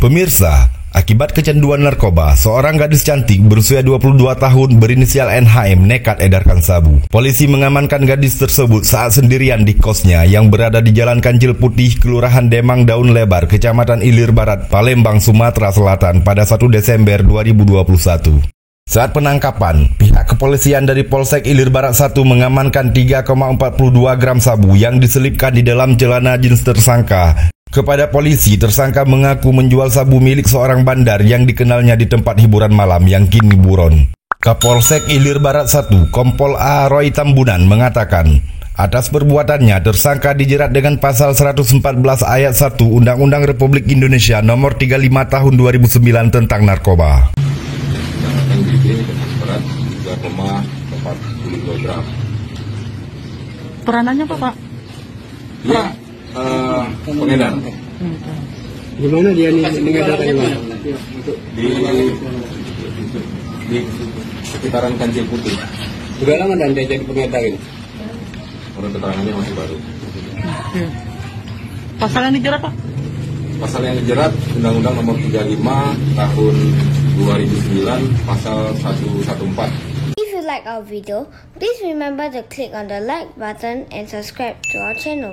Pemirsa, akibat kecanduan narkoba, seorang gadis cantik berusia 22 tahun berinisial NHM nekat edarkan sabu. Polisi mengamankan gadis tersebut saat sendirian di kosnya yang berada di Jalan Kancil Putih, Kelurahan Demang Daun Lebar, Kecamatan Ilir Barat, Palembang, Sumatera Selatan pada 1 Desember 2021. Saat penangkapan, pihak kepolisian dari Polsek Ilir Barat 1 mengamankan 3,42 gram sabu yang diselipkan di dalam celana jeans tersangka. Kepada polisi, tersangka mengaku menjual sabu milik seorang bandar yang dikenalnya di tempat hiburan malam yang kini buron. Kapolsek Ilir Barat 1, Kompol A. Roy Tambunan mengatakan, atas perbuatannya tersangka dijerat dengan pasal 114 ayat 1 Undang-Undang Republik Indonesia Nomor 35 Tahun 2009 tentang narkoba. Berat 3,42 gram. Peranannya apa, Pak? Ya, pengedar. Gimana dia mengedarnya? Di sekitaran Kancil Putih. Sudah lama dan dia jadi pengedar ini? Menurut keterangannya masih baru. Pasal yang dijerat, Pak? Pasal yang dijerat Undang-Undang Nomor 35 Tahun 2009 Pasal 114. If you like our video, please remember to click on the like button and subscribe to our channel.